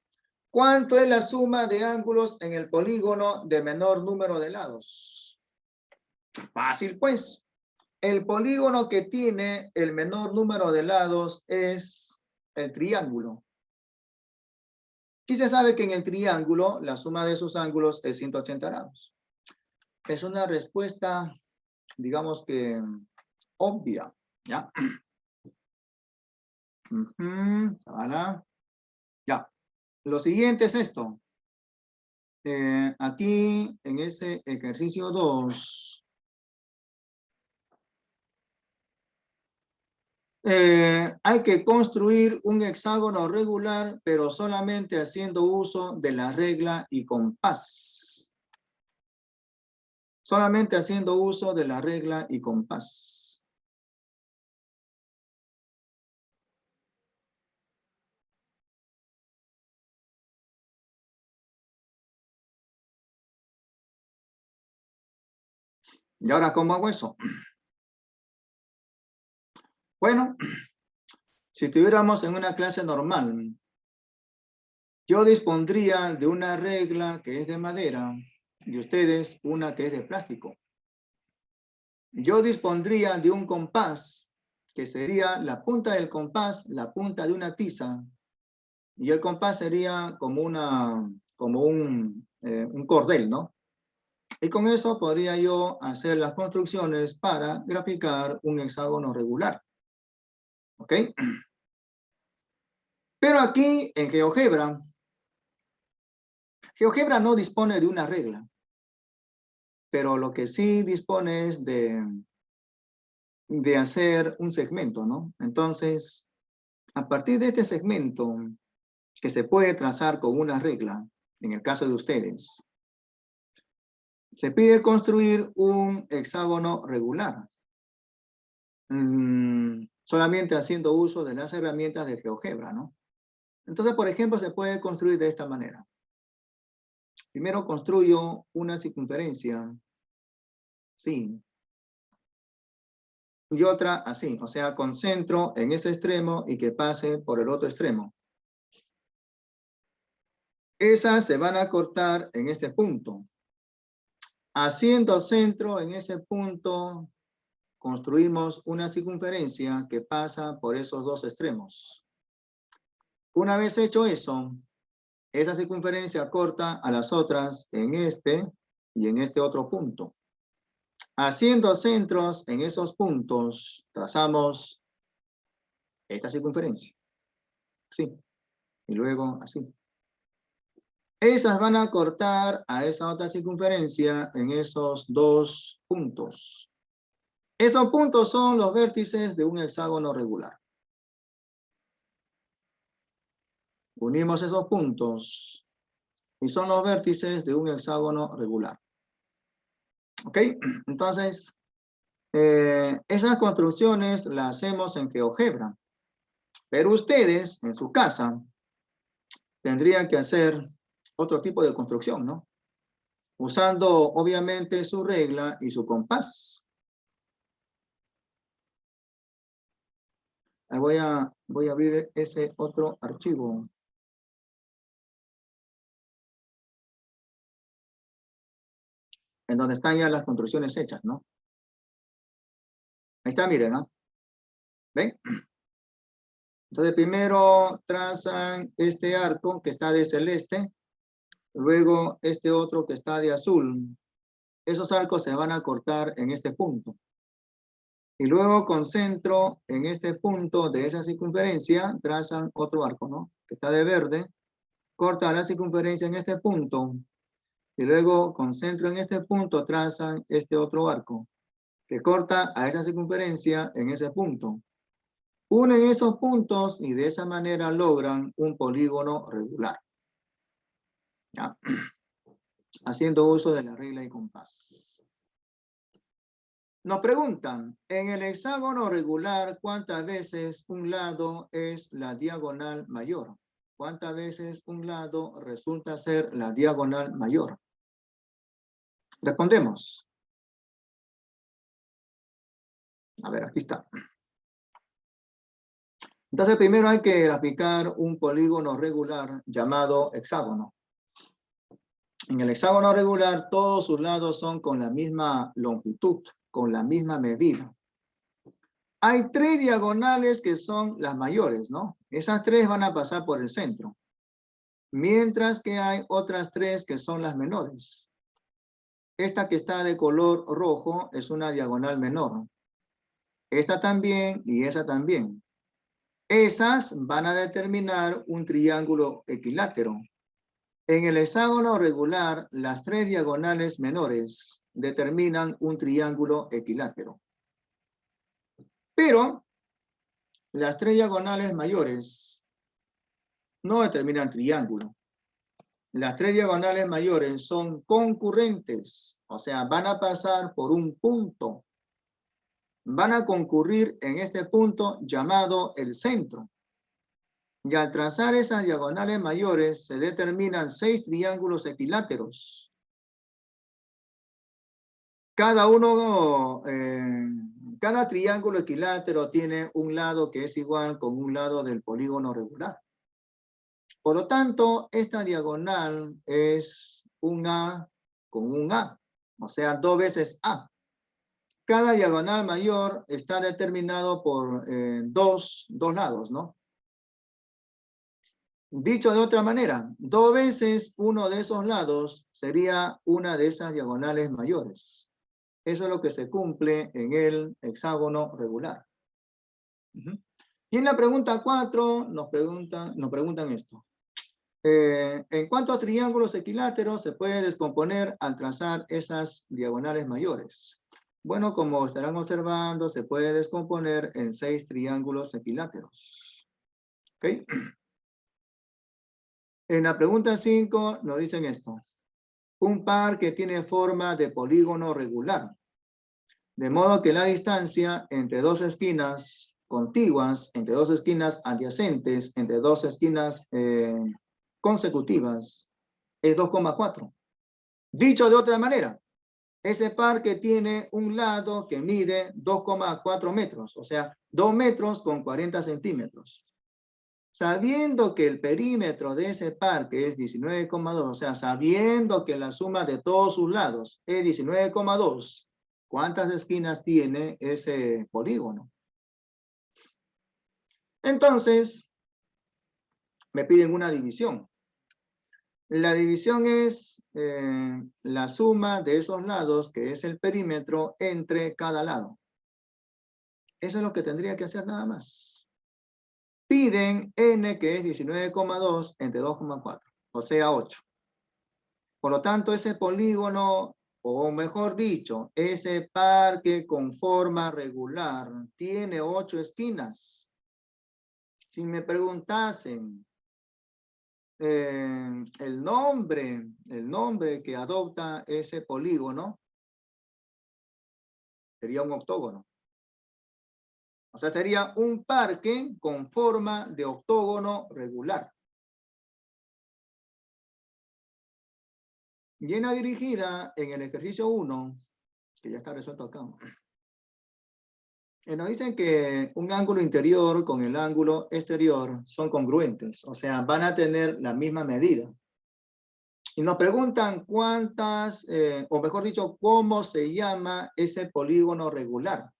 ¿cuánto es la suma de ángulos en el polígono de menor número de lados? Fácil, pues. El polígono que tiene el menor número de lados es el triángulo. Y se sabe que en el triángulo la suma de sus ángulos es 180 grados. Es una respuesta, digamos que obvia, ¿ya? Ya. Lo siguiente es esto. Aquí en ese ejercicio 2, hay que construir un hexágono regular, pero solamente haciendo uso de la regla y compás. Solamente haciendo uso de la regla y compás. ¿Y ahora cómo hago eso? Bueno, si estuviéramos en una clase normal, yo dispondría de una regla que es de madera y ustedes una que es de plástico. Yo dispondría de un compás, que sería la punta del compás, la punta de una tiza, y el compás sería como un cordel, ¿no? Y con eso podría yo hacer las construcciones para graficar un hexágono regular. ¿Ok? Pero aquí en GeoGebra no dispone de una regla, pero lo que sí dispone es de hacer un segmento, ¿no? Entonces, a partir de este segmento, que se puede trazar con una regla, en el caso de ustedes, se pide construir un hexágono regular, solamente haciendo uso de las herramientas de GeoGebra, ¿no? Entonces, por ejemplo, se puede construir de esta manera. Primero construyo una circunferencia, sí, y otra así, o sea, con centro en ese extremo y que pase por el otro extremo. Esas se van a cortar en este punto. Haciendo centro en ese punto, construimos una circunferencia que pasa por esos dos extremos. Una vez hecho eso, esa circunferencia corta a las otras en este y en este otro punto. Haciendo centros en esos puntos, trazamos esta circunferencia. Así. Y luego así. Esas van a cortar a esa otra circunferencia en esos dos puntos. Esos puntos son los vértices de un hexágono regular. Unimos esos puntos y son los vértices de un hexágono regular. ¿Ok? Entonces, esas construcciones las hacemos en GeoGebra. Pero ustedes, en su casa, tendrían que hacer otro tipo de construcción, ¿no? Usando, obviamente, su regla y su compás. Voy a abrir ese otro archivo. En donde están ya las construcciones hechas, ¿no? Ahí está, miren, ¿no? ¿Ven? Entonces primero trazan este arco que está de celeste, luego este otro que está de azul. Esos arcos se van a cortar en este punto. Y luego con centro en este punto de esa circunferencia, trazan otro arco, ¿no? Que está de verde, corta la circunferencia en este punto, y luego con centro en este punto trazan este otro arco, que corta a esa circunferencia en ese punto. Unen esos puntos y de esa manera logran un polígono regular. ¿Ya? Haciendo uso de la regla y compás. Nos preguntan, en el hexágono regular, ¿cuántas veces un lado es la diagonal mayor? ¿Cuántas veces un lado resulta ser la diagonal mayor? Respondemos. A ver, aquí está. Entonces, primero hay que graficar un polígono regular llamado hexágono. En el hexágono regular, todos sus lados son con la misma longitud, con la misma medida. Hay 3 diagonales que son las mayores, ¿no? Esas 3 van a pasar por el centro. Mientras que hay otras 3 que son las menores. Esta que está de color rojo es una diagonal menor. Esta también y esa también. Esas van a determinar un triángulo equilátero. En el hexágono regular, las 3 diagonales menores determinan un triángulo equilátero. Pero las 3 diagonales mayores no determinan triángulo. Las 3 diagonales mayores son concurrentes, o sea, van a pasar por un punto. Van a concurrir en este punto llamado el centro. Y al trazar esas diagonales mayores se determinan 6 triángulos equiláteros. Cada triángulo equilátero tiene un lado que es igual con un lado del polígono regular. Por lo tanto, esta diagonal es un A con un A, o sea, 2 veces A. Cada diagonal mayor está determinado por dos lados, ¿no? Dicho de otra manera, 2 veces uno de esos lados sería una de esas diagonales mayores. Eso es lo que se cumple en el hexágono regular. Y en la pregunta 4 nos preguntan esto. ¿En cuántos triángulos equiláteros se puede descomponer al trazar esas diagonales mayores? Bueno, como estarán observando, se puede descomponer en 6 triángulos equiláteros. ¿Ok? En la pregunta 5 nos dicen esto. Un par que tiene forma de polígono regular. De modo que la distancia entre 2 esquinas contiguas, entre 2 esquinas adyacentes, entre 2 esquinas consecutivas, es 2,4. Dicho de otra manera, ese par que tiene un lado que mide 2,4 metros, o sea, 2 metros con 40 centímetros. Sabiendo que el perímetro de ese par, que es 19,2, o sea, sabiendo que la suma de todos sus lados es 19,2, ¿cuántas esquinas tiene ese polígono? Entonces, me piden una división. La división es la suma de esos lados, que es el perímetro, entre cada lado. Eso es lo que tendría que hacer nada más. Piden n, que es 19,2 entre 2,4, o sea, 8. Por lo tanto, ese polígono, o mejor dicho, ese par que con forma regular tiene 8 esquinas. Si me preguntasen el nombre que adopta ese polígono, sería un octógono. O sea, sería un parque con forma de octógono regular. Llena dirigida en el ejercicio 1, que ya está resuelto acá. Nos dicen que un ángulo interior con el ángulo exterior son congruentes, o sea, van a tener la misma medida. Y nos preguntan cuántas, o mejor dicho, cómo se llama ese polígono regular.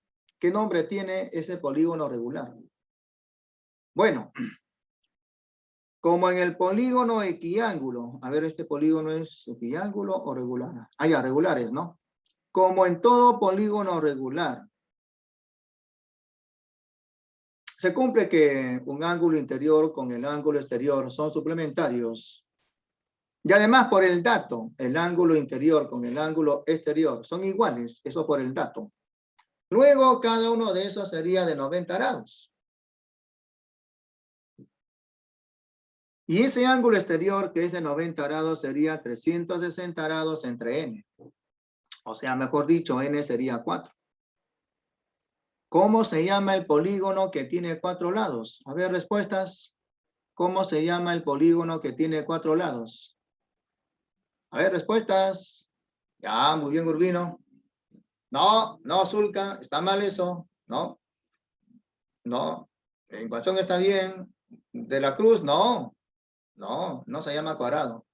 ¿Qué nombre tiene ese polígono regular? Bueno, como en el polígono equiángulo, a ver, ¿este polígono es equiángulo o regular? Ah, ya, regulares, ¿no? Como en todo polígono regular, Se cumple que un ángulo interior con el ángulo exterior son suplementarios. Y además por el dato, el ángulo interior con el ángulo exterior son iguales, eso por el dato. Luego cada uno de esos sería de 90 grados. Y ese ángulo exterior que es de 90 grados sería 360 grados entre n. O sea, mejor dicho, n sería 4. ¿Cómo se llama el polígono que tiene 4 lados? A ver, respuestas. ¿Cómo se llama el polígono que tiene 4 lados? A ver, respuestas. Ya, muy bien, Urbino. No, no, Zulca, está mal eso. No, no. En Guasón está bien. De la Cruz, no. No, no se llama cuadrado.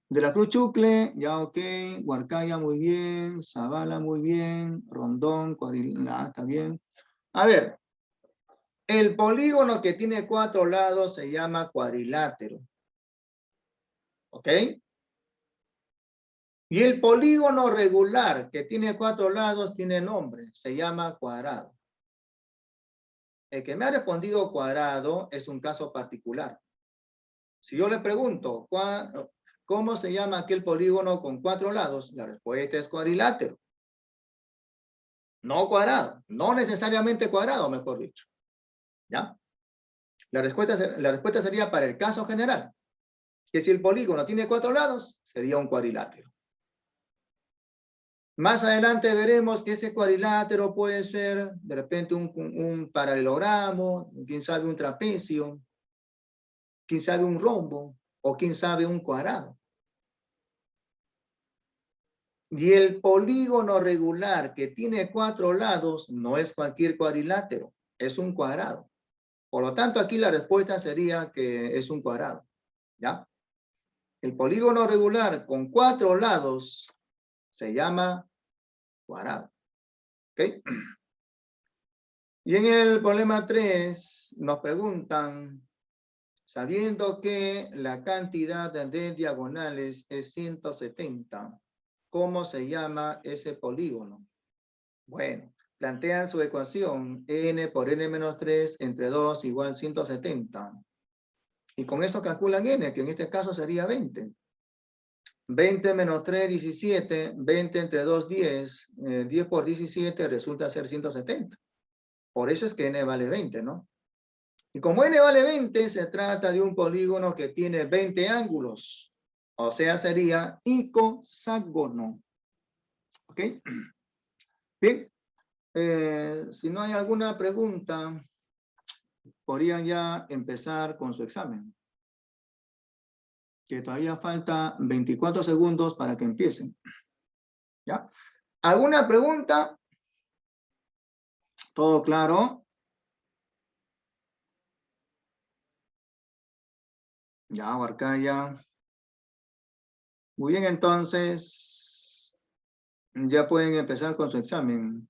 De la Cruz Chucle, ya ok. Huarcaya, muy bien. Zavala, muy bien. Rondón, Cuadrilla, está bien. A ver, el polígono que tiene 4 lados se llama cuadrilátero. ¿Ok? Y el polígono regular que tiene 4 lados tiene nombre, se llama cuadrado. El que me ha respondido cuadrado es un caso particular. Si yo le pregunto, ¿cómo se llama aquel polígono con 4 lados? La respuesta es cuadrilátero. No cuadrado, no necesariamente cuadrado, mejor dicho. ¿Ya? La respuesta sería para el caso general, que si el polígono tiene 4 lados, sería un cuadrilátero. Más adelante veremos que ese cuadrilátero puede ser de repente un paralelogramo, quién sabe un trapecio, quién sabe un rombo o quién sabe un cuadrado. Y el polígono regular que tiene 4 lados no es cualquier cuadrilátero, es un cuadrado. Por lo tanto, aquí la respuesta sería que es un cuadrado. ¿Ya? El polígono regular con 4 lados se llama cuadrado. ¿Ok? Y en el problema 3 nos preguntan, sabiendo que la cantidad de diagonales es 170, ¿cómo se llama ese polígono? Bueno, plantean su ecuación, n por n menos 3 entre 2 igual 170. Y con eso calculan n, que en este caso sería 20. 20 menos 3, 17. 20 entre 2, 10. 10 por 17 resulta ser 170. Por eso es que n vale 20, ¿no? Y como n vale 20, se trata de un polígono que tiene 20 ángulos. O sea, sería icoságono. ¿Ok? Bien. Si no hay alguna pregunta, podrían ya empezar con su examen. Que todavía falta 24 segundos para que empiecen. ¿Ya? ¿Alguna pregunta? ¿Todo claro? Ya, Huarcaya. Muy bien, entonces, ya pueden empezar con su examen.